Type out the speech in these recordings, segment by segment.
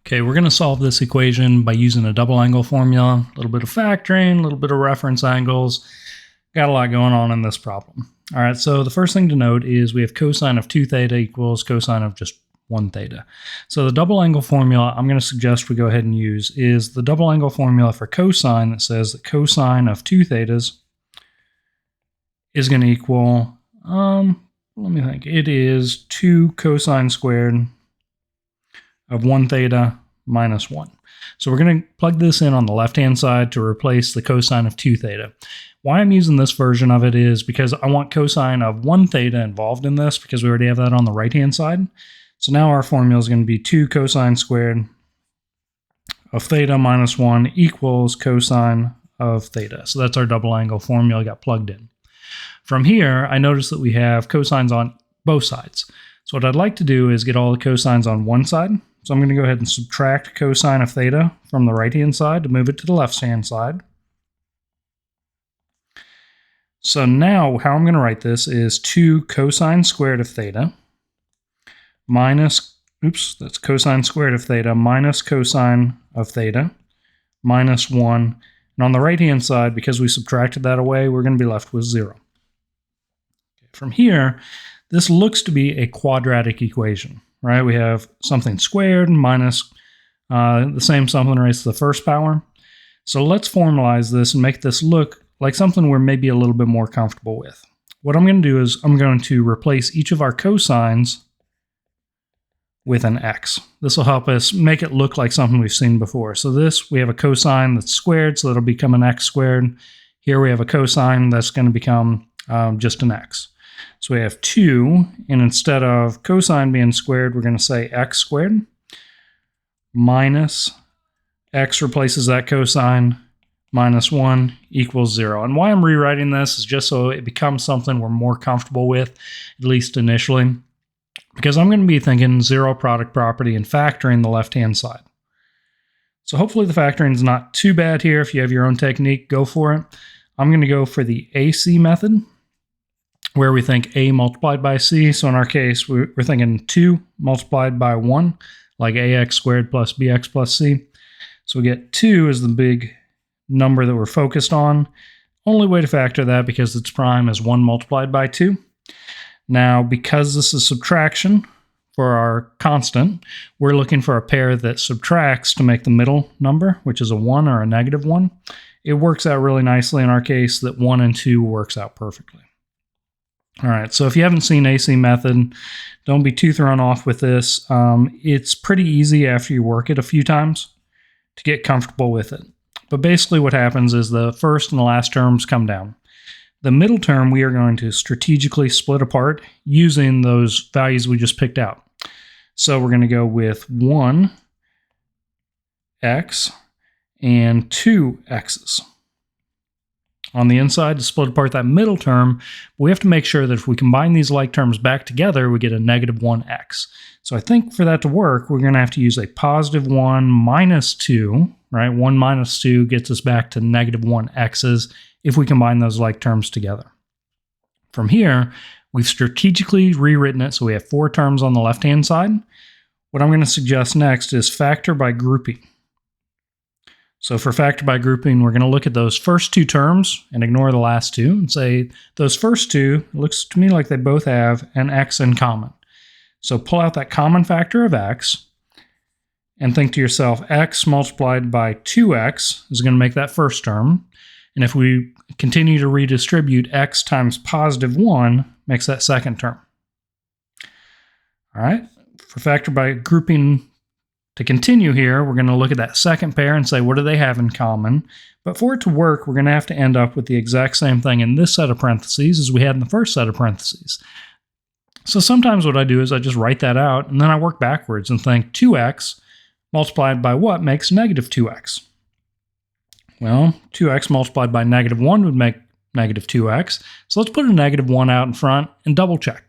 Okay, we're going to solve this equation by using a double angle formula, a little bit of factoring, a little bit of reference angles. Got a lot going on in this problem. All right, so the first thing to note is we have cosine of 2 theta equals cosine of just 1 theta. So the double angle formula I'm going to suggest we go ahead and use is the double angle formula for cosine that says that cosine of 2 thetas is going to equal, let me think, it is 2 cosine squared of 1 theta minus 1. So we're going to plug this in on the left-hand side to replace the cosine of 2 theta. Why I'm using this version of it is because I want cosine of 1 theta involved in this because we already have that on the right-hand side. So now our formula is going to be 2 cosine squared of theta minus 1 equals cosine of theta. So that's our double angle formula got plugged in. From here, I notice that we have cosines on both sides. So what I'd like to do is get all the cosines on one side. So I'm going to go ahead and subtract cosine of theta from the right-hand side to move it to the left-hand side. So now how I'm going to write this is 2 cosine squared of theta minus, that's cosine squared of theta minus cosine of theta minus 1. And on the right-hand side, because we subtracted that away, we're going to be left with 0. From here, this looks to be a quadratic equation, right? We have something squared minus the same something raised to the first power. So let's formalize this and make this look like something we're maybe a little bit more comfortable with. What I'm going to do is I'm going to replace each of our cosines with an x. This will help us make it look like something we've seen before. So this, we have a cosine that's squared, so that'll become an x squared. Here we have a cosine that's going to become just an x. So we have 2, and instead of cosine being squared, we're going to say x squared minus x replaces that cosine minus 1 equals 0. And why I'm rewriting this is just so it becomes something we're more comfortable with, at least initially, because I'm going to be thinking zero product property and factoring the left-hand side. So hopefully the factoring is not too bad here. If you have your own technique, go for it. I'm going to go for the AC method, where we think a multiplied by c. So in our case, we're thinking 2 multiplied by 1, like ax squared plus bx plus c. So we get 2 is the big number that we're focused on. Only way to factor that, because its prime, is 1 multiplied by 2. Now, because this is subtraction for our constant, we're looking for a pair that subtracts to make the middle number, which is a 1 or a negative 1. It works out really nicely in our case that 1 and 2 works out perfectly. All right, so if you haven't seen AC method, don't be too thrown off with this. It's pretty easy after you work it a few times to get comfortable with it. But basically what happens is the first and the last terms come down. The middle term we are going to strategically split apart using those values we just picked out. So we're going to go with 1x and 2 x's. On the inside to split apart that middle term, we have to make sure that if we combine these like terms back together, we get a negative 1x. So I think for that to work, we're going to have to use a positive 1 minus 2, right? 1 minus 2 gets us back to negative 1x's if we combine those like terms together. From here, we've strategically rewritten it so we have 4 terms on the left-hand side. What I'm going to suggest next is factor by grouping. So for factor by grouping, we're going to look at those first 2 terms and ignore the last 2 and say those first 2, it looks to me like they both have an x in common. So pull out that common factor of x and think to yourself, x multiplied by 2x is going to make that first term. And if we continue to redistribute, x times positive 1 makes that second term. All right, for factor by grouping, to continue here, we're going to look at that second pair and say, what do they have in common? But for it to work, we're going to have to end up with the exact same thing in this set of parentheses as we had in the first set of parentheses. So sometimes what I do is I just write that out, and then I work backwards and think 2x multiplied by what makes negative 2x? Well, 2x multiplied by negative 1 would make negative 2x. So let's put a negative 1 out in front and double check.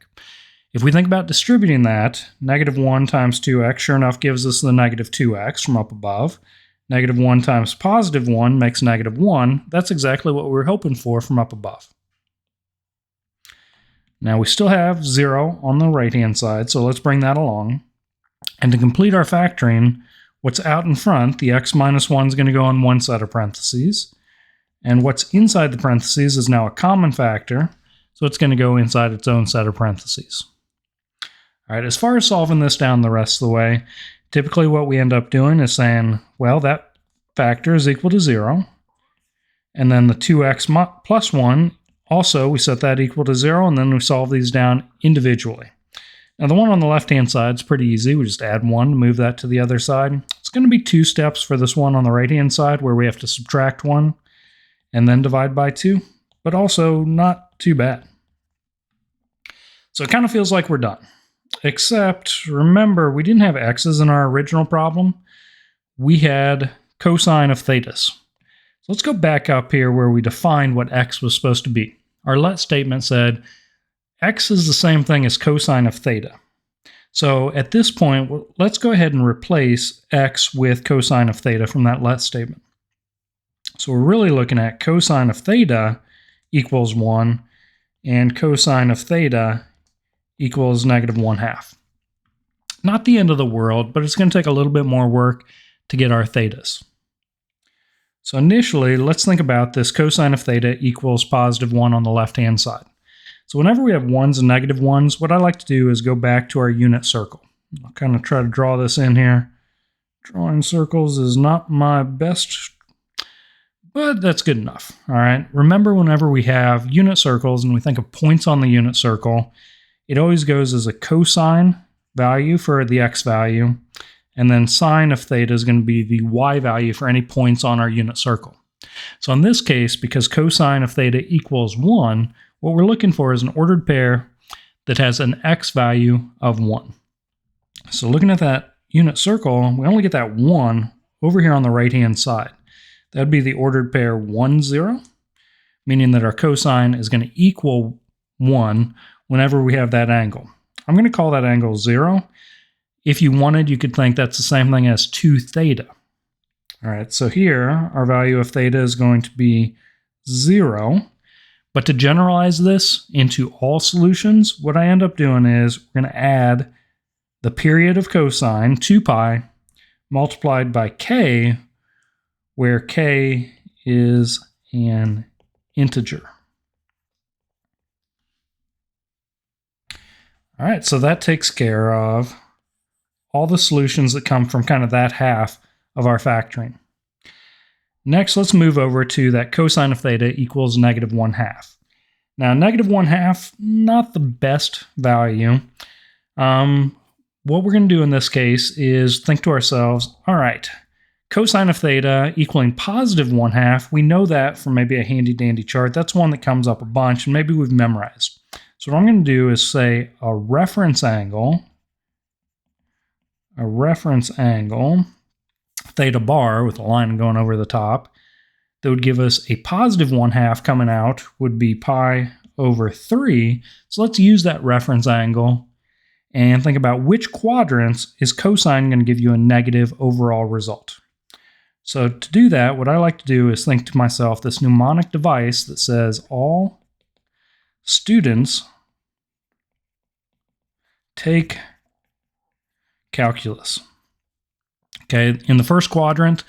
If we think about distributing that, negative 1 times 2x sure enough gives us the negative 2x from up above. Negative 1 times positive 1 makes negative 1. That's exactly what we were hoping for from up above. Now we still have 0 on the right-hand side, so let's bring that along. And to complete our factoring, What's out in front, the x minus 1 is going to go on one set of parentheses. And what's inside the parentheses is now a common factor, so it's going to go inside its own set of parentheses. All right, as far as solving this down the rest of the way, typically what we end up doing is saying, well, that factor is equal to 0. And then the 2x plus 1, also we set that equal to 0, and then we solve these down individually. Now the one on the left-hand side is pretty easy. We just add 1 to move that to the other side. It's going to be 2 steps for this one on the right-hand side where we have to subtract 1 and then divide by 2, but also not too bad. So it kind of feels like we're done. Except, remember, we didn't have x's in our original problem. We had cosine of thetas. So let's go back up here where we defined what x was supposed to be. Our let statement said x is the same thing as cosine of theta. So at this point, let's go ahead and replace x with cosine of theta from that let statement. So we're really looking at cosine of theta equals 1 and cosine of theta equals negative 1/2. Not the end of the world, but it's going to take a little bit more work to get our thetas. So initially, let's think about this cosine of theta equals positive 1 on the left-hand side. So whenever we have 1s and negative 1s, what I like to do is go back to our unit circle. I'll kind of try to draw this in here. Drawing circles is not my best, but that's good enough. All right. Remember, whenever we have unit circles and we think of points on the unit circle, it always goes as a cosine value for the x value, and then sine of theta is going to be the y value for any points on our unit circle. So in this case, because cosine of theta equals 1, what we're looking for is an ordered pair that has an x value of 1. So looking at that unit circle, we only get that 1 over here on the right-hand side. That would be the ordered pair 1, 0, meaning that our cosine is going to equal 1 whenever we have that angle. I'm going to call that angle 0. If you wanted, you could think that's the same thing as 2 theta. All right, so here, our value of theta is going to be 0. But to generalize this into all solutions, what I end up doing is we're going to add the period of cosine, 2 pi, multiplied by k, where k is an integer. All right, so that takes care of all the solutions that come from kind of that half of our factoring. Next, let's move over to that cosine of theta equals negative 1/2. Now, negative 1/2, not the best value. What we're going to do in this case is think to ourselves, all right, cosine of theta equaling positive 1/2, we know that from maybe a handy-dandy chart. That's one that comes up a bunch, and maybe we've memorized. So what I'm going to do is say a reference angle, theta bar with a line going over the top, that would give us a positive 1/2 coming out would be pi over 3. So let's use that reference angle and think about which quadrants is cosine going to give you a negative overall result. So to do that, what I like to do is think to myself this mnemonic device that says all students take calculus. Okay, in the first quadrant,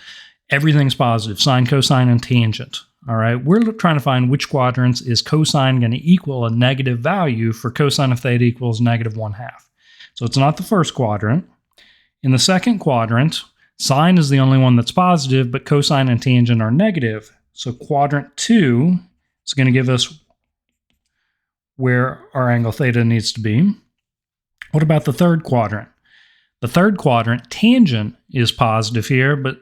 everything's positive, sine, cosine, and tangent. All right, we're trying to find which quadrants is cosine going to equal a negative value for cosine of theta equals negative 1/2. So it's not the first quadrant. In the second quadrant, sine is the only one that's positive, but cosine and tangent are negative. So quadrant 2 is going to give us where our angle theta needs to be. What about the third quadrant? The third quadrant, tangent is positive here, but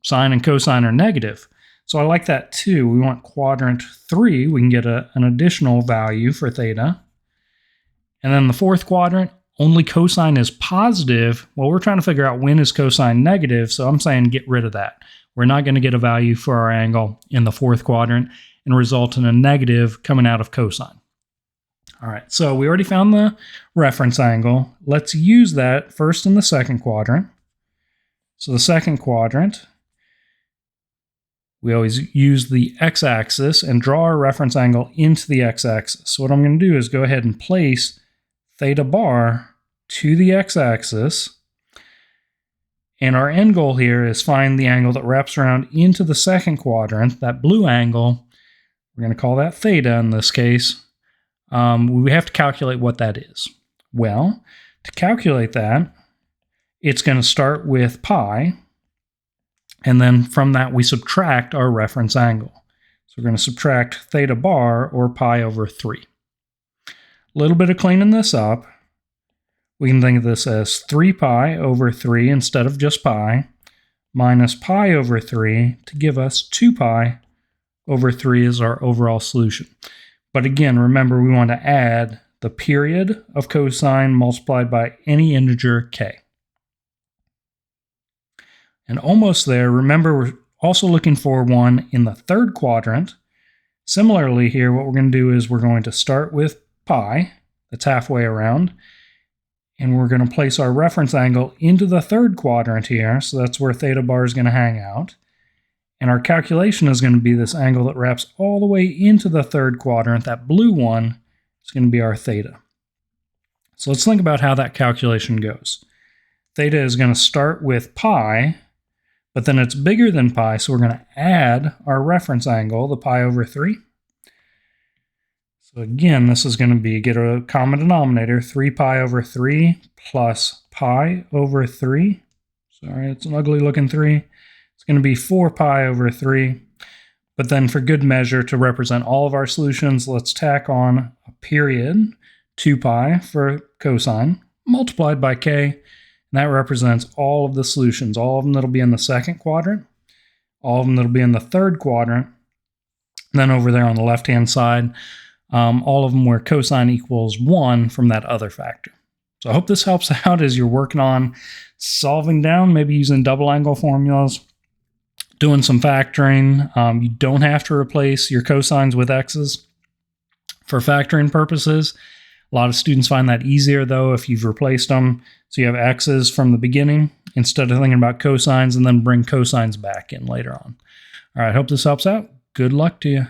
sine and cosine are negative. So I like that too. We want quadrant 3. We can get an additional value for theta. And then the fourth quadrant, only cosine is positive. Well, we're trying to figure out when is cosine negative, so I'm saying get rid of that. We're not going to get a value for our angle in the fourth quadrant and result in a negative coming out of cosine. All right, so we already found the reference angle. Let's use that first in the second quadrant. So the second quadrant, we always use the x-axis and draw our reference angle into the x-axis. So what I'm going to do is go ahead and place theta bar to the x-axis. And our end goal here is find the angle that wraps around into the second quadrant, that blue angle. We're going to call that theta in this case. We have to calculate what that is. Well, to calculate that, it's going to start with pi, and then from that we subtract our reference angle. So we're going to subtract theta bar, or pi over 3. A little bit of cleaning this up. We can think of this as 3 pi over 3 instead of just pi, minus pi over 3 to give us 2 pi over 3 is our overall solution. But again, remember we want to add the period of cosine multiplied by any integer k. And almost there. Remember, we're also looking for one in the third quadrant. Similarly here, what we're going to do is we're going to start with pi, that's halfway around, and we're going to place our reference angle into the third quadrant here, so that's where theta bar is going to hang out. And our calculation is going to be this angle that wraps all the way into the third quadrant, that blue one, is going to be our theta. So let's think about how that calculation goes. Theta is going to start with pi, but then it's bigger than pi, so we're going to add our reference angle, the pi over 3. So again, this is going to be, get a common denominator, 3 pi over 3 plus pi over 3. Sorry, it's an ugly looking 3. It's going to be 4 pi over 3. But then for good measure, to represent all of our solutions, let's tack on a period, 2 pi for cosine, multiplied by k. And that represents all of the solutions, all of them that'll be in the second quadrant, all of them that'll be in the third quadrant. And then over there on the left-hand side, all of them where cosine equals 1 from that other factor. So I hope this helps out as you're working on solving down, maybe using double angle formulas, doing some factoring. You don't have to replace your cosines with x's for factoring purposes. A lot of students find that easier, though, if you've replaced them. So you have x's from the beginning instead of thinking about cosines and then bring cosines back in later on. All right, hope this helps out. Good luck to you.